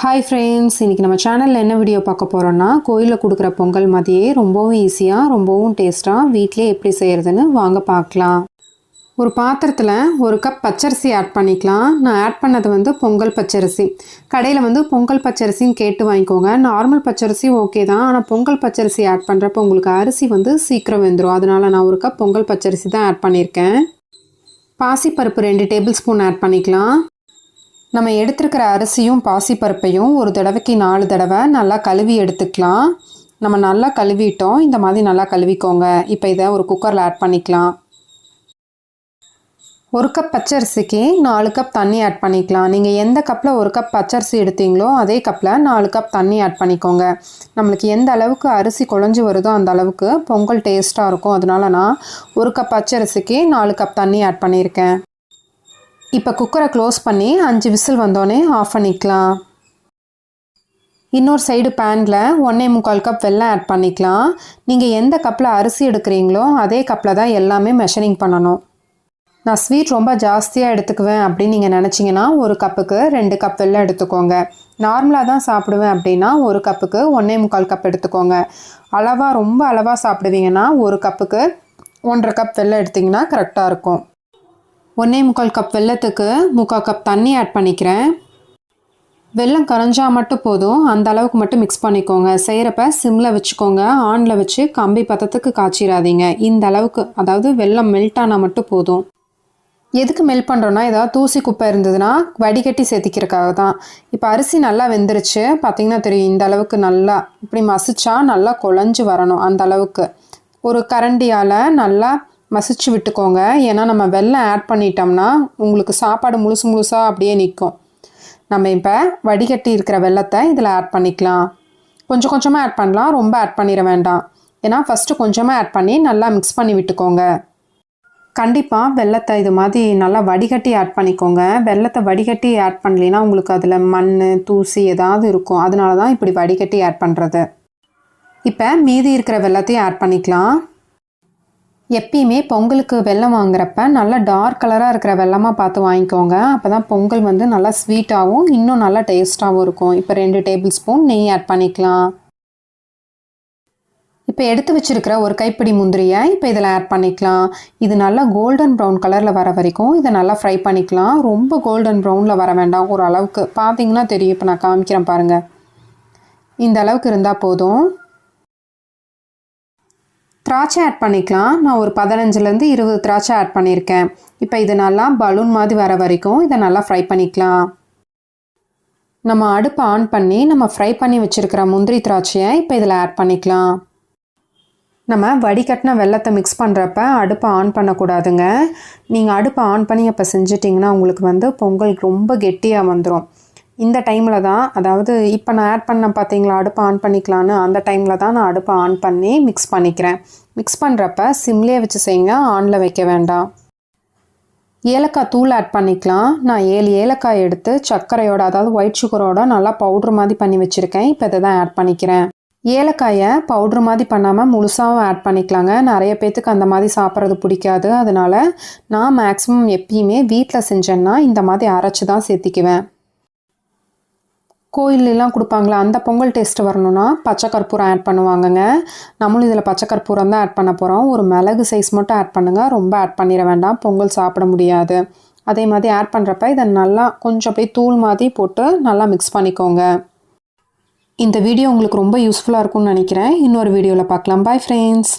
Hi friends, இன்றைக்கி நம்ம சேனலில் என்ன வீடியோ பார்க்க போகிறோன்னா, கோயிலில் கொடுக்குற பொங்கல் மாதிரியே ரொம்பவும் ஈஸியாக ரொம்பவும் டேஸ்ட்டாக வீட்டிலே எப்படி செய்கிறதுன்னு வாங்க பார்க்கலாம். ஒரு பாத்திரத்தில் ஒரு கப் பச்சரிசி ஆட் பண்ணிக்கலாம். நான் ஆட் பண்ணது பொங்கல் பச்சரிசி. கடையில் பொங்கல் பச்சரிசின்னு கேட்டு வாங்கிக்கோங்க. நார்மல் பச்சரிசி ஓகே தான், ஆனால் பொங்கல் பச்சரிசி ஆட் பண்ணுறப்போ உங்களுக்கு அரிசி சீக்கிரம் வெந்துடும். அதனால் நான் ஒரு கப் பொங்கல் பச்சரிசி தான் ஆட் பண்ணியிருக்கேன். பாசிப்பருப்பு 2 டேபிள் ஸ்பூன் ஆட் பண்ணிக்கலாம். நம்ம எடுத்துருக்கிற அரிசியும் பாசிப்பருப்பையும் ஒரு தடவைக்கு 4 தடவை நல்லா கழுவி எடுத்துக்கலாம். நம்ம நல்லா கழுவிட்டோம், இந்த மாதிரி நல்லா கழுவிக்கோங்க. இப்போ இதை ஒரு குக்கரில் ஆட் பண்ணிக்கலாம். ஒரு கப் பச்சரிசிக்கு 4 கப் தண்ணி ஆட் பண்ணிக்கலாம். நீங்கள் எந்த கப்பில் ஒரு கப் பச்சரிசி எடுத்தீங்களோ அதே கப்பில் 4 கப் தண்ணி ஆட் பண்ணிக்கோங்க. நம்மளுக்கு எந்த அளவுக்கு அரிசி குழஞ்சி வருதோ அந்த அளவுக்கு பொங்கல் டேஸ்ட்டாக இருக்கும். அதனால நான் ஒரு கப் பச்சரிசிக்கு 4 கப் தண்ணி ஆட் பண்ணியிருக்கேன். இப்போ குக்கரை க்ளோஸ் பண்ணி 5 விசில் வந்தோடனே ஆஃப் பண்ணிக்கலாம். இன்னொரு சைடு பேனில் 1.25 கப் வெல்லம் ஆட் பண்ணிக்கலாம். நீங்கள் எந்த கப்பில் அரிசி எடுக்கிறீங்களோ அதே கப்பில் தான் எல்லாமே மெஷரிங் பண்ணணும். நான் ஸ்வீட் ரொம்ப ஜாஸ்தியாக எடுத்துக்குவேன் அப்படின்னு நீங்கள் நினச்சிங்கன்னா ஒரு கப்புக்கு 2 கப் வெல்லம் எடுத்துக்கோங்க. நார்மலாக தான் சாப்பிடுவேன் அப்படின்னா ஒரு கப்புக்கு 1.25 கப் எடுத்துக்கோங்க. ரொம்ப அளவாக சாப்பிடுவீங்கன்னா ஒரு கப்புக்கு 1.5 கப் வெல்லம் எடுத்திங்கன்னா கரெக்டாக இருக்கும். 1.25 கப் வெல்லத்துக்கு 3/4 கப் தண்ணி ஆட் பண்ணிக்கிறேன். வெல்லம் கரைஞ்சா மட்டும் போதும், அந்த அளவுக்கு மட்டும் மிக்ஸ் பண்ணிக்கோங்க. செய்கிறப்ப சிம்மில் வச்சுக்கோங்க, ஆனில் வச்சு கம்பி பதத்துக்கு காய்ச்சிடாதீங்க. இந்த அளவுக்கு, அதாவது வெல்லம் மெல்ட் ஆனால் மட்டும் போதும். எதுக்கு மெல்ட் பண்ணுறோன்னா, ஏதாவது தூசி குப்பை இருந்ததுன்னா வடிகட்டி சேர்த்திக்கிறதுக்காக தான். இப்போ அரிசி நல்லா வெந்துருச்சு, பார்த்திங்கன்னா தெரியும். இந்த அளவுக்கு நல்லா இப்படி மசிச்சா நல்லா குழஞ்சி வரணும். அந்த அளவுக்கு ஒரு கரண்டியால் நல்லா மசிச்சு விட்டுக்கோங்க. ஏன்னா நம்ம வெல்லம் ஆட் பண்ணிட்டோம்னா உங்களுக்கு சாப்பாடு முழுசாக அப்படியே நிற்கும். நம்ம இப்போ வடிகட்டி இருக்கிற வெல்லத்தை இதில் ஆட் பண்ணிக்கலாம். கொஞ்சம் கொஞ்சமாக ஆட் பண்ணலாம், ரொம்ப ஆட் பண்ணிட வேண்டாம். ஏன்னா ஃபஸ்ட்டு கொஞ்சமாக ஆட் பண்ணி நல்லா மிக்ஸ் பண்ணி விட்டுக்கோங்க. கண்டிப்பாக வெல்லத்தை இது மாதிரி நல்லா வடிகட்டி ஆட் பண்ணிக்கோங்க. வெல்லத்தை வடிகட்டி ஆட் பண்ணலைன்னா உங்களுக்கு அதில் மண் தூசி ஏதாவது இருக்கும். அதனால தான் இப்படி வடிகட்டி ஆட் பண்ணுறது. இப்போ மீதி இருக்கிற வெல்லத்தையும் ஆட் பண்ணிக்கலாம். எப்பயுமே பொங்கலுக்கு வெல்லம் வாங்குறப்ப நல்லா டார்க் கலராக இருக்கிற வெல்லமாக பார்த்து வாங்கிக்கோங்க. அப்போ தான் பொங்கல் நல்லா ஸ்வீட்டாகவும் இன்னும் நல்லா டேஸ்ட்டாகவும் இருக்கும். இப்போ 2 டேபிள் ஸ்பூன் நெய் ஆட் பண்ணிக்கலாம். இப்போ எடுத்து வச்சுருக்கிற ஒரு கைப்பிடி முந்திரியை இப்போ இதில் ஆட் பண்ணிக்கலாம். இது நல்லா கோல்டன் ப்ரௌன் கலரில் வர வரைக்கும் இதை நல்லா ஃப்ரை பண்ணிக்கலாம். ரொம்ப கோல்டன் ப்ரௌனில் வர வேண்டாம், ஒரு அளவுக்கு பார்த்தீங்கன்னா தெரியும். இப்போ நான் காமிக்கிறேன் பாருங்கள், இந்த அளவுக்கு இருந்தால் போதும். திராட்சை ஆட் பண்ணிக்கலாம். நான் ஒரு 15லேருந்து 20 திராட்சை ஆட் பண்ணியிருக்கேன். இப்போ இது நல்லா பலூன் மாதிரி வர வரைக்கும் இதை நல்லா ஃப்ரை பண்ணிக்கலாம். நம்ம அடுப்பை ஆன் பண்ணி நம்ம ஃப்ரை பண்ணி வச்சுருக்கிற முந்திரி திராட்சையை இப்போ இதில் ஆட் பண்ணிக்கலாம். நம்ம வடிகட்டின வெல்லத்தை மிக்ஸ் பண்ணுறப்ப அடுப்பை ஆன் பண்ணக்கூடாதுங்க. நீங்கள் அடுப்பை ஆன் பண்ணி அப்போ செஞ்சிட்டிங்கன்னா உங்களுக்கு பொங்கல் ரொம்ப கெட்டியாக வந்துடும். இந்த டைமில் தான், அதாவது இப்போ நான் ஆட் பண்ண பார்த்தீங்களா அடுப்பை ஆன் பண்ணிக்கலான்னு, அந்த டைமில் தான் நான் அடுப்பை ஆன் பண்ணி மிக்ஸ் பண்ணிக்கிறேன். மிக்ஸ் பண்ணுறப்ப சிம்லேயே வச்சு செய்யுங்க, ஆனில் வைக்க வேண்டாம். ஏலக்காய் தூள் ஆட் பண்ணிக்கலாம். நான் 7 ஏலக்காய் எடுத்து சர்க்கரையோட, அதாவது ஒயிட் சுகரோட நல்லா பவுட்ரு மாதிரி பண்ணி வச்சுருக்கேன். இப்போ இதை தான் ஆட் பண்ணிக்கிறேன். ஏலக்காயை பவுட்ரு மாதிரி பண்ணாமல் முழுசாகவும் ஆட் பண்ணிக்கலாங்க. நிறைய பேர்த்துக்கு அந்த மாதிரி சாப்பிட்றது பிடிக்காது. அதனால் நான் மேக்ஸிமம் எப்பயுமே வீட்டில் செஞ்சேன்னா இந்த மாதிரி அரைச்சி தான் சேர்த்திக்குவேன். கோயிலெலாம் கொடுப்பாங்களா, அந்த பொங்கல் டேஸ்ட்டு வரணும்னா பச்சை கற்பூரம் ஆட் பண்ணுவாங்கங்க. நம்மளும் இதில் பச்சை கற்பூரம் தான் ஆட் பண்ண போகிறோம். ஒரு மிளகு சைஸ் மட்டும் ஆட் பண்ணுங்கள், ரொம்ப ஆட் பண்ணிட வேண்டாம், பொங்கல் சாப்பிட முடியாது. அதே மாதிரி ஆட் பண்ணுறப்ப இதை நல்லா கொஞ்சம் அப்படியே தூள் மாதிரி போட்டு நல்லா மிக்ஸ் பண்ணிக்கோங்க. இந்த வீடியோ உங்களுக்கு ரொம்ப யூஸ்ஃபுல்லாக இருக்கும்னு நினைக்கிறேன். இன்னொரு வீடியோவில் பார்க்கலாம். Bye friends.